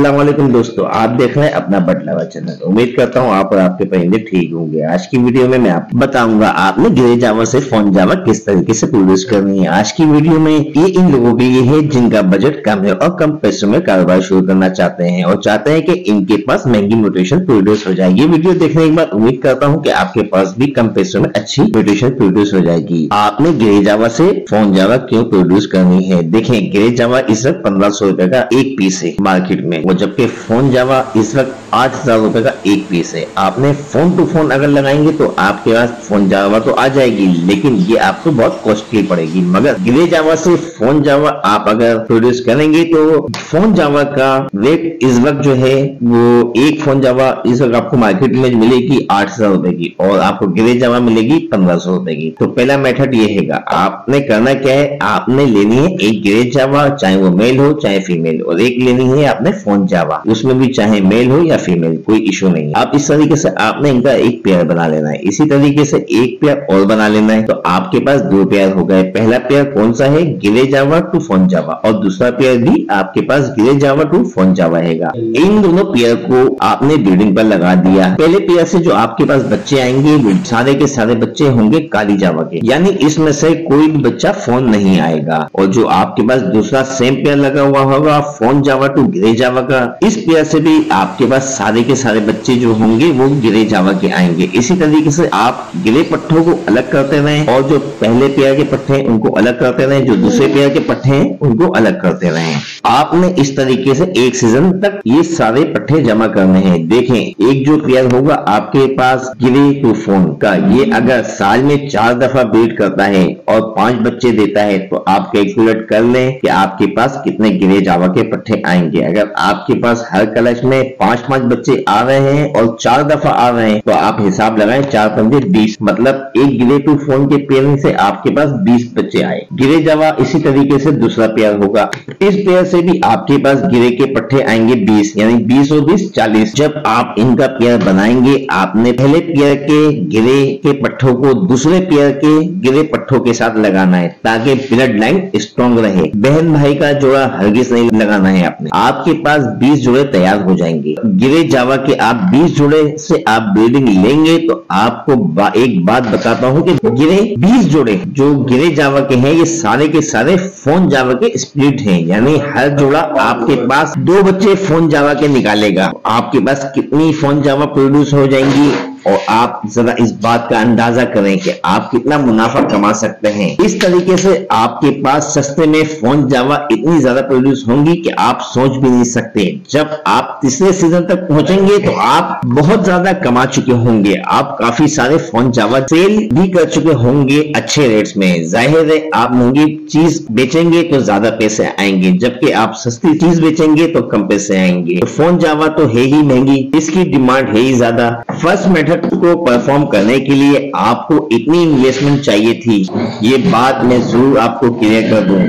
अस्सलामुअलैकुम दोस्तों, आप देख रहे हैं अपना बटलावा चैनल। उम्मीद करता हूँ आप और आपके परिंदे ठीक होंगे। आज की वीडियो में मैं आपको बताऊंगा आपने ग्रे जावा से फोन जावा किस तरीके से प्रोड्यूस करनी है। आज की वीडियो में ये इन लोगों के लिए है जिनका बजट कम है और कम पैसों में कारोबार शुरू करना चाहते हैं और चाहते हैं कि इनके पास महंगी म्यूटेशन प्रोड्यूस हो जाए। ये वीडियो देखने के बाद उम्मीद करता हूँ कि आपके पास भी कम पैसों में अच्छी म्यूटेशन प्रोड्यूस हो जाएगी। आपने ग्रे जावा से फोन जावा क्यों प्रोड्यूस करनी है? देखें, ग्रे जावा इस वक्त 1500 रुपए का एक पीस है मार्केट में, जबकि फोन जावा इस वक्त 8000 रुपए का एक पीस है। आपने फोन टू फोन अगर लगाएंगे तो आपके पास फोन जावा तो आ जाएगी, लेकिन ये आपको बहुत कॉस्टली पड़ेगी। मगर ग्रे जावा से फोन जावा आप अगर प्रोड्यूस करेंगे तो फोन जावा का रेट इस वक्त जो है वो एक फोन जावा इस वक्त आपको मार्केट में मिलेगी 8000 रुपए की और आपको ग्रे जावा मिलेगी 1500 रुपए की। तो पहला मेथड ये है, आपने करना क्या है, आपने लेनी है एक ग्रे जावा, चाहे वो मेल हो चाहे फीमेल, और एक लेनी है आपने फोन जावा, उसमें भी चाहे मेल हो या फीमेल कोई इशू नहीं। आप इस तरीके से आपने इनका एक पेयर बना लेना है। इसी तरीके से एक पेयर और बना लेना है। तो आपके पास दो पेयर हो गए। पहला पेयर कौन सा है? ग्रे जावा टू फोन जावा, और दूसरा पेयर भी आपके पास ग्रे जावा टू फोन जावा रहेगा। इन दोनों पेयर को आपने बिल्डिंग पर लगा दिया। पहले पेयर से जो आपके पास बच्चे आएंगे वो सारे के सारे बच्चे होंगे काली जावा के, यानी इसमें से कोई भी बच्चा फोन नहीं आएगा। और जो आपके पास दूसरा सेम पेयर लगा हुआ होगा फोन जावा टू ग्रे जावा का, इस पेयर से भी आपके पास सारे के सारे बच्चे जो होंगे वो ग्रे जावा के आएंगे। इसी तरीके से आप ग्रे पट्टों को अलग करते रहें और जो पहले पेयर के पट्टे हैं उनको अलग करते रहें, जो दूसरे पेयर के पट्टे हैं उनको अलग करते रहें। आपने इस तरीके से एक सीजन तक ये सारे पट्टे जमा करने हैं। देखें, एक जो पेयर होगा आपके पास ग्रे टू फोन का, ये अगर साल में 4 दफा ब्रीड करता है और 5 बच्चे देता है तो आप कैलकुलेट कर लें कि आपके पास कितने ग्रे जावा के पट्टे आएंगे। अगर आपके पास हर कलश में 5-5 बच्चे आ रहे हैं और 4 दफा आ रहे हैं तो आप हिसाब लगाएं, 4×5 = 20, मतलब एक ग्रे टू फोन के पेयर से आपके पास 20 बच्चे आए। ग्रे जावा इसी तरीके से दूसरा पेयर होगा, इस पेयर से भी आपके पास ग्रे के पट्टे आएंगे 20, यानी 20 और 20 40। जब आप इनका पेयर बनाएंगे आपने पहले पेयर के ग्रे के पट्टों को दूसरे पेयर के ग्रे पट्टों के साथ लगाना है ताकि ब्लड लाइन स्ट्रॉन्ग रहे। बहन भाई का जोड़ा हरगिज नहीं लगाना है आपने। आपके पास 20 जोड़े तैयार हो जाएंगे। ग्रे जावा के आप 20 जोड़े से आप ब्रीडिंग लेंगे तो आपको एक बात बताता हूं कि ग्रे 20 जोड़े जो ग्रे जावा के हैं ये सारे के सारे फोन जावा के स्प्लिट हैं, यानी हर जोड़ा आपके पास 2 बच्चे फोन जावा के निकालेगा। आपके पास कितनी फोन जावा प्रोड्यूस हो जाएंगी और आप जरा इस बात का अंदाजा करें कि आप कितना मुनाफा कमा सकते हैं। इस तरीके से आपके पास सस्ते में फोन जावा इतनी ज्यादा प्रोड्यूस होंगी कि आप सोच भी नहीं सकते। जब आप तीसरे सीजन तक पहुंचेंगे तो आप बहुत ज्यादा कमा चुके होंगे। आप काफी सारे फोन जावा सेल भी कर चुके होंगे अच्छे रेट्स में। जाहिर है आप महंगी चीज बेचेंगे तो ज्यादा पैसे आएंगे, जबकि आप सस्ती चीज बेचेंगे तो कम पैसे आएंगे। तो फोन जावा तो है ही महंगी, इसकी डिमांड है ही ज्यादा। फर्स्ट मेथड को परफॉर्म करने के लिए आपको इतनी इन्वेस्टमेंट चाहिए थी, ये बात मैं जरूर आपको क्लियर कर दूं।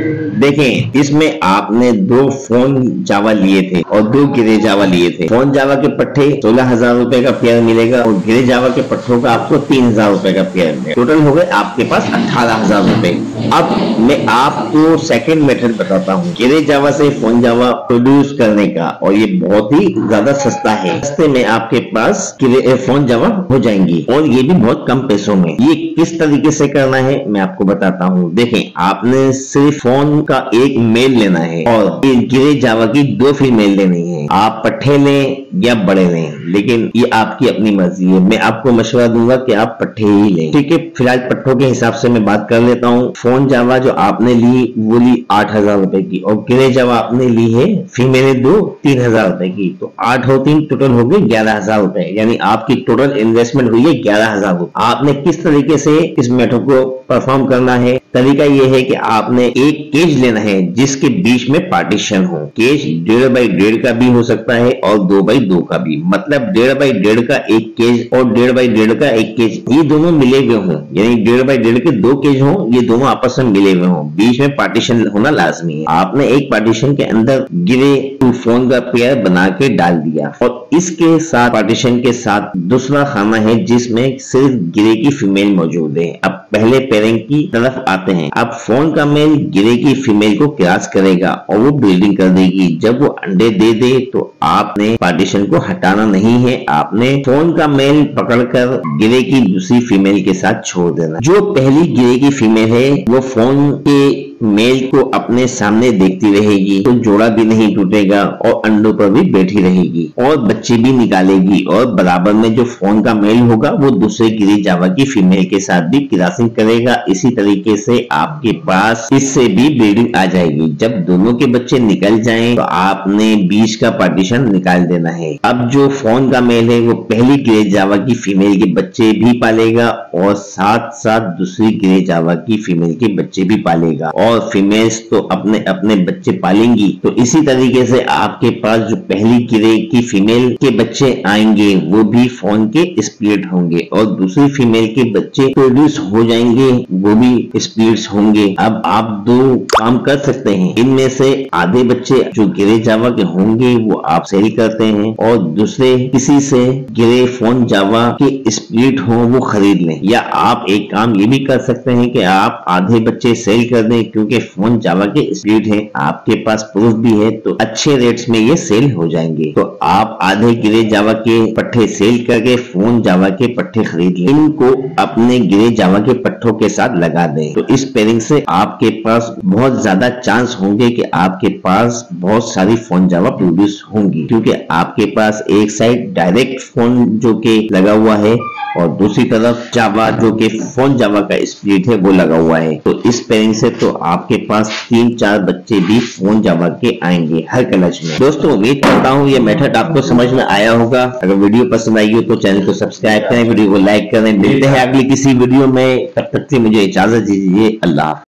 देखें, इसमें आपने 2 फोन जावा लिए थे और 2 ग्रे जावा लिए थे। फोन जावा के पट्टे 16000 रुपए का पेयर मिलेगा और ग्रे जावा के पट्टों का आपको 3000 रुपए का पेयर मिलेगा। टोटल हो गए आपके पास 18000 रुपए। अब मैं आपको सेकंड मेथड बताता हूँ ग्रे जावा से फोन जावा प्रोड्यूस करने का, और ये बहुत ही ज्यादा सस्ता है। सस्ते में आपके पास फोन जावा हो जाएंगी और ये भी बहुत कम पैसों में। ये किस तरीके से करना है मैं आपको बताता हूँ। देखें, आपने सिर्फ फोन का एक मेल लेना है और ग्रे जावा की 2 फीमेल लेनी है। आप पट्टे लें या बड़े लें, लेकिन ये आपकी अपनी मर्जी है। मैं आपको मशवरा दूंगा कि आप पट्टे ही लें, ठीक है। फिलहाल पट्टों के हिसाब से मैं बात कर लेता हूँ। फोन जावा जो आपने ली वो ली 8000 रुपए की और ग्रे जावा आपने ली है फीमेल 2 3000 रुपए की, तो 8 और 3 टोटल हो गए 11000 रुपए, यानी आपकी टोटल इन्वेस्टमेंट हुई है 11000 रुपए। आपने किस तरीके से इस मेथड को परफॉर्म करना है? तरीका यह है कि आपने एक केज लेना है जिसके बीच में पार्टीशन हो। केज 1.5x1.5 का भी हो सकता है और 2x2 का भी, मतलब 1.5x1.5 का एक केज और 1.5x1.5 का एक केज, ये दोनों मिले हुए हों, यानी 1.5x1.5 के 2 केज हों, ये दोनों आपस में मिले हुए हों। बीच में पार्टीशन होना लाजमी है। आपने एक पार्टीशन के अंदर ग्रे टू फोन का पेयर बना के डाल दिया और इसके साथ पार्टीशन के साथ दूसरा खाना है जिसमें सिर्फ ग्रे की फीमेल मौजूद है। अब पहले पेरेंट की तरफ आते हैं। अब फोन का मेल गिरे की फीमेल को क्रॉस करेगा और वो ब्रीडिंग कर देगी। जब वो अंडे दे दे तो आपने पार्टीशन को हटाना नहीं है, आपने फोन का मेल पकड़कर गिरे की दूसरी फीमेल के साथ छोड़ देना। जो पहली गिरे की फीमेल है वो फोन के मेल को अपने सामने देखती रहेगी तो जोड़ा भी नहीं टूटेगा और अंडों पर भी बैठी रहेगी और बच्चे भी निकालेगी, और बराबर में जो फोन का मेल होगा वो दूसरे गिरी जावा की फीमेल के साथ भी क्रॉसिंग करेगा। इसी तरीके से आपके पास इससे भी ब्रीडिंग आ जाएगी। जब दोनों के बच्चे निकल जाएं तो आपने बीच का पार्टीशन निकाल देना है। अब जो फोन का मेल है वो पहली गिरे जावा की फीमेल के बच्चे भी पालेगा और साथ साथ दूसरी गिरे जावा की फीमेल के बच्चे भी पालेगा, और फीमेल्स तो अपने अपने बच्चे पालेंगी। तो इसी तरीके से आपके पास जो पहली गिरे की फीमेल के बच्चे आएंगे वो भी फोन के स्प्लिट होंगे और दूसरी फीमेल के बच्चे प्रोड्यूस हो जाएंगे, वो भी स्प्लिट्स होंगे। अब आप दो काम कर सकते हैं, इनमें से आधे बच्चे जो गिरे जावा के होंगे वो आप सेल करते हैं और दूसरे किसी से गिरे फोन जावा के स्प्लिट हो वो खरीद लें। या आप एक काम ये भी कर सकते हैं कि आप आधे बच्चे सेल कर दें, क्योंकि फोन जावा के स्प्लिट है, आपके पास प्रूफ भी है, तो अच्छे रेट्स में ये सेल हो जाएंगे। तो आप आधे गिरे जावा के पट्टे सेल करके फोन जावा के पट्टे खरीद लें, इनको अपने गिरे जावा के पट्टों के साथ लगा दें। तो इस पेयरिंग से आपके पास बहुत ज्यादा चांस होंगे कि आपके पास बहुत सारी फोन जावा प्रोड्यूस होंगी, क्योंकि आपके पास एक साइड डायरेक्ट फोन जो के लगा हुआ है और दूसरी तरफ जावा जो कि फोन जावा का स्प्लिट है वो लगा हुआ है। तो इस पेयरिंग से तो आपके पास 3-4 बच्चे भी फोन जावा के आएंगे हर क्लच में। दोस्तों उम्मीद करता हूँ ये मेथड आपको समझ में आया होगा। अगर वीडियो पसंद आई हो तो चैनल को सब्सक्राइब करें, वीडियो को लाइक करें। मिलते हैं अगली किसी वीडियो में, तब तक के मुझे इजाजत दीजिए। अल्लाह।